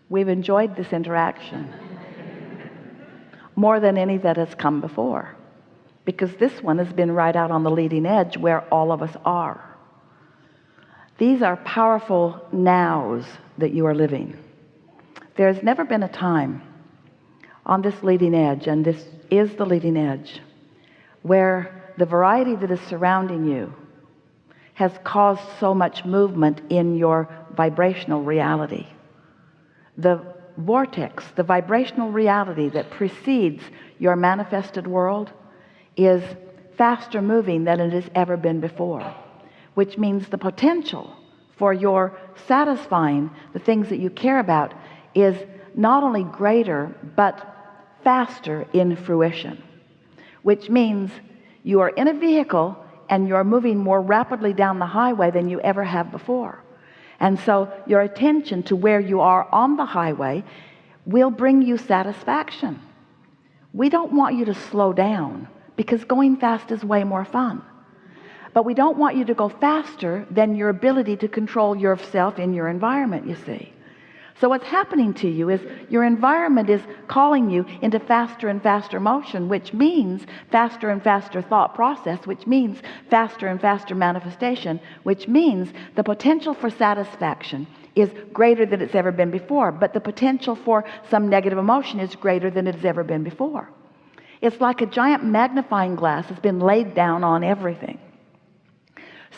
We've enjoyed this interaction more than any that has come before, because this one has been right out on the leading edge where all of us are. These are powerful nows that you are living. There's never been a time on this leading edge, and this is the leading edge, where the variety that is surrounding you has caused so much movement in your vibrational reality. The vortex, the vibrational reality that precedes your manifested world, is faster moving than it has ever been before, which means the potential for your satisfying the things that you care about is not only greater but faster in fruition, which means you are in a vehicle and you're moving more rapidly down the highway than you ever have before. And so your attention to where you are on the highway will bring you satisfaction. We don't want you to slow down, because going fast is way more fun. But we don't want you to go faster than your ability to control yourself in your environment, you see. So what's happening to you is your environment is calling you into faster and faster motion, which means faster and faster thought process, which means faster and faster manifestation, which means the potential for satisfaction is greater than it's ever been before, but the potential for some negative emotion is greater than it's ever been before. It's like a giant magnifying glass has been laid down on everything,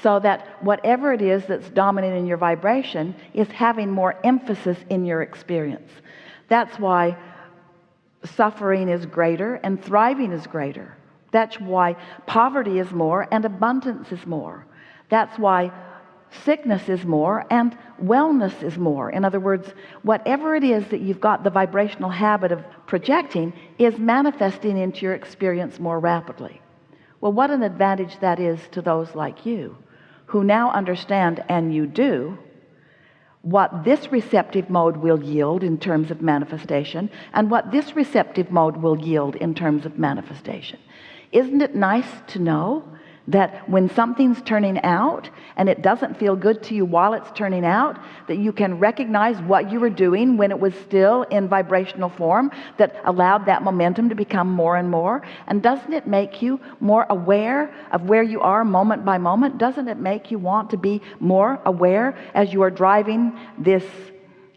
so that whatever it is that's dominating your vibration is having more emphasis in your experience. That's why suffering is greater and thriving is greater. That's why poverty is more and abundance is more. That's why sickness is more and wellness is more. In other words, whatever it is that you've got the vibrational habit of projecting is manifesting into your experience more rapidly. Well, what an advantage that is to those like you, who now understand, and you do, what this receptive mode will yield in terms of manifestation and what this receptive mode will yield in terms of manifestation. Isn't it nice to know that when something's turning out and it doesn't feel good to you while it's turning out, that you can recognize what you were doing when it was still in vibrational form that allowed that momentum to become more and more? And doesn't it make you more aware of where you are moment by moment? Doesn't it make you want to be more aware as you are driving this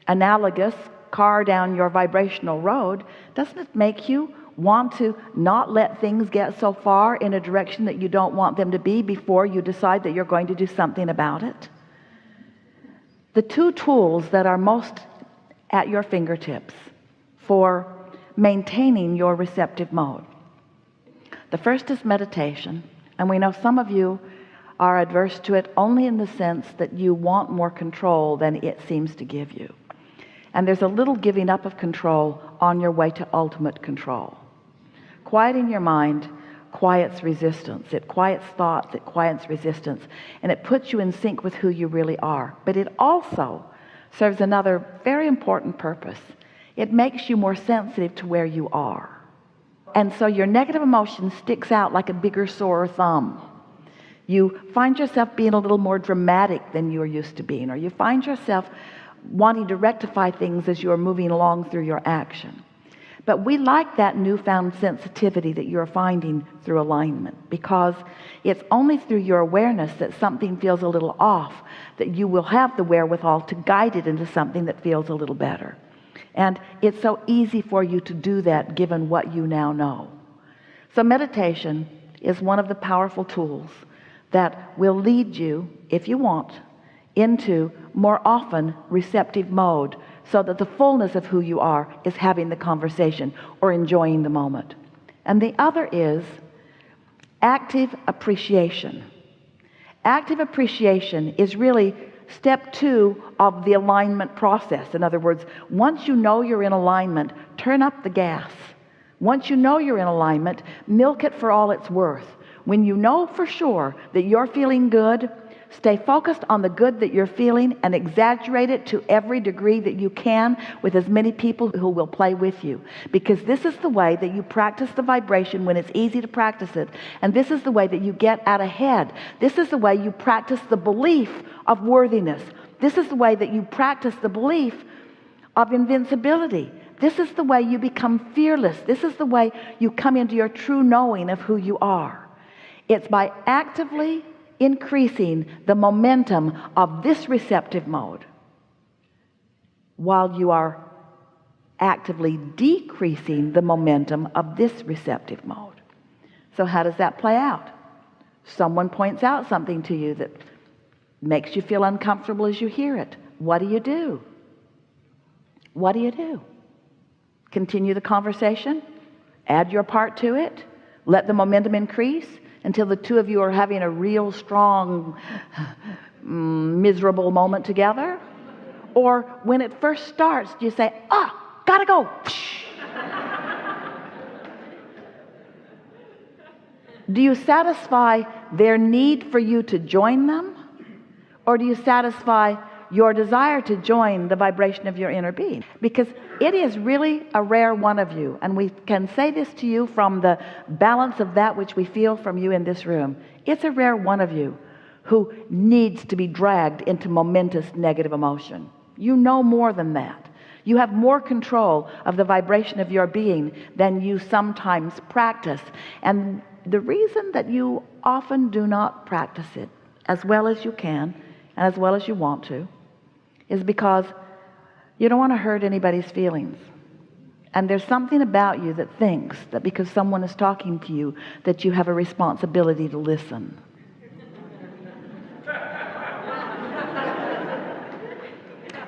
analogous car down your vibrational road? Doesn't it make you want to not let things get so far in a direction that you don't want them to be before you decide that you're going to do something about it? The two tools that are most at your fingertips for maintaining your receptive mode. The first is meditation, and we know some of you are adverse to it only in the sense that you want more control than it seems to give you. And there's a little giving up of control on your way to ultimate control. Quieting your mind quiets resistance. It quiets thoughts, it quiets resistance, and it puts you in sync with who you really are. But it also serves another very important purpose. It makes you more sensitive to where you are. And so your negative emotion sticks out like a bigger, sore thumb. You find yourself being a little more dramatic than you are used to being, or you find yourself wanting to rectify things as you are moving along through your action. But we like that newfound sensitivity that you're finding through alignment, because it's only through your awareness that something feels a little off that you will have the wherewithal to guide it into something that feels a little better. And it's so easy for you to do that given what you now know. So meditation is one of the powerful tools that will lead you, if you want, into more often receptive mode, so that the fullness of who you are is having the conversation or enjoying the moment. And the other is active appreciation. Active appreciation is really step 2 of the alignment process. In other words, once you know you're in alignment, turn up the gas. Once you know you're in alignment, milk it for all it's worth. When you know for sure that you're feeling good, stay focused on the good that you're feeling and exaggerate it to every degree that you can with as many people who will play with you. Because this is the way that you practice the vibration when it's easy to practice it. And this is the way that you get out ahead. This is the way you practice the belief of worthiness. This is the way that you practice the belief of invincibility. This is the way you become fearless. This is the way you come into your true knowing of who you are. It's by actively increasing the momentum of this receptive mode while you are actively decreasing the momentum of this receptive mode. So how does that play out? Someone points out something to you that makes you feel uncomfortable as you hear it. What do you do? What do you do? Continue the conversation? Add your part to it? Let the momentum increase until the two of you are having a real strong, miserable moment together? Or when it first starts, do you say, gotta go? Do you satisfy their need for you to join them? Or do you satisfy your desire to join the vibration of your inner being? Because it is really a rare one of you, and we can say this to you from the balance of that which we feel from you in this room. It's a rare one of you who needs to be dragged into momentous negative emotion. You know more than that. You have more control of the vibration of your being than you sometimes practice. And the reason that you often do not practice it as well as you can and as well as you want to is because you don't want to hurt anybody's feelings. And there's something about you that thinks that because someone is talking to you that you have a responsibility to listen.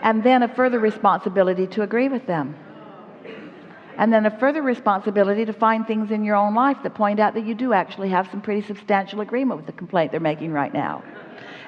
And then a further responsibility to agree with them. And then a further responsibility to find things in your own life that point out that you do actually have some pretty substantial agreement with the complaint they're making right now.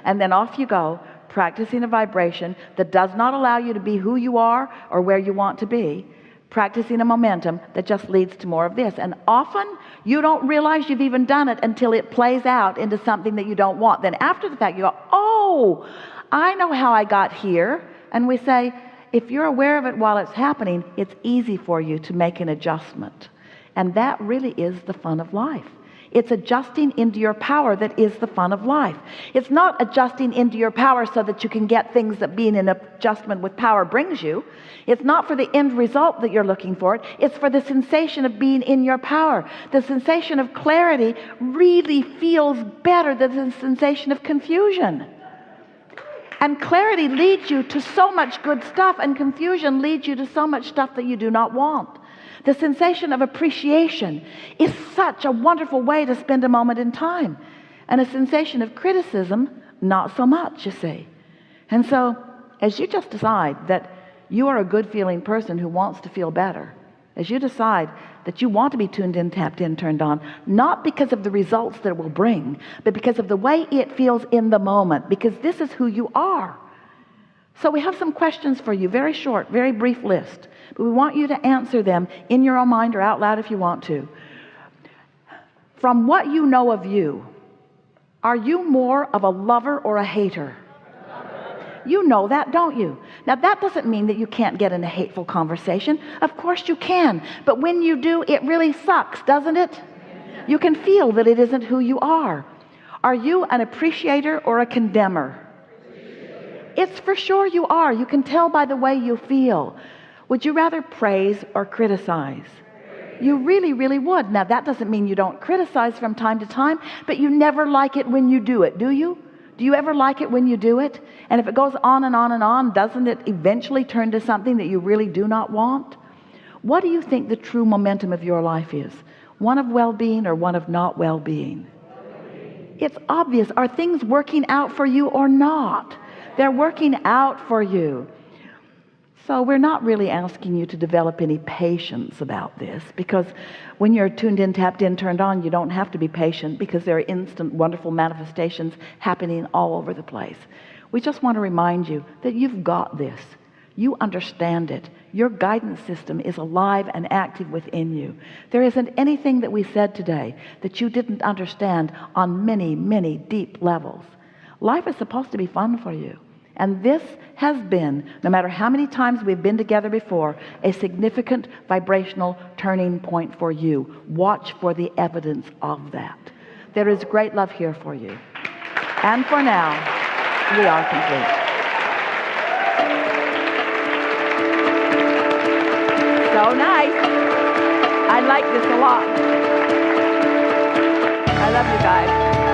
And then off you go, practicing a vibration that does not allow you to be who you are or where you want to be, practicing a momentum that just leads to more of this. And often you don't realize you've even done it until it plays out into something that you don't want. Then after the fact you go, oh, I know how I got here. And we say, if you're aware of it while it's happening, it's easy for you to make an adjustment. And that really is the fun of life. It's adjusting into your power that is the fun of life. It's not adjusting into your power so that you can get things that being in adjustment with power brings you. It's not for the end result that you're looking for. It's for the sensation of being in your power. The sensation of clarity really feels better than the sensation of confusion. And clarity leads you to so much good stuff, and confusion leads you to so much stuff that you do not want. The sensation of appreciation is such a wonderful way to spend a moment in time. And a sensation of criticism, not so much, you see. And so, as you just decide that you are a good feeling person who wants to feel better, as you decide that you want to be tuned in, tapped in, turned on, not because of the results that it will bring, but because of the way it feels in the moment, because this is who you are. So we have some questions for you, very short, very brief list, but we want you to answer them in your own mind or out loud if you want to. From what you know of you, are you more of a lover or a hater? You know that, don't you? Now, that doesn't mean that you can't get in a hateful conversation. Of course you can. But when you do, it really sucks, doesn't it? You can feel that it isn't who you are. Are you an appreciator or a condemner? It's for sure you are. You can tell by the way you feel. Would you rather praise or criticize? You really, really would. Now, that doesn't mean you don't criticize from time to time, but you never like it when you do it, do you? Do you ever like it when you do it? And if it goes on and on and on, doesn't it eventually turn to something that you really do not want? What do you think the true momentum of your life is? One of well-being or one of not well-being? It's obvious. Are things working out for you or not? They're working out for you. So we're not really asking you to develop any patience about this, because when you're tuned in, tapped in, turned on, you don't have to be patient, because there are instant, wonderful manifestations happening all over the place. We just want to remind you that you've got this. You understand it. Your guidance system is alive and active within you. There isn't anything that we said today that you didn't understand on many, many deep levels. Life is supposed to be fun for you. And this has been, no matter how many times we've been together before, a significant vibrational turning point for you. Watch for the evidence of that. There is great love here for you. And for now, we are complete. So nice. I like this a lot. I love you guys.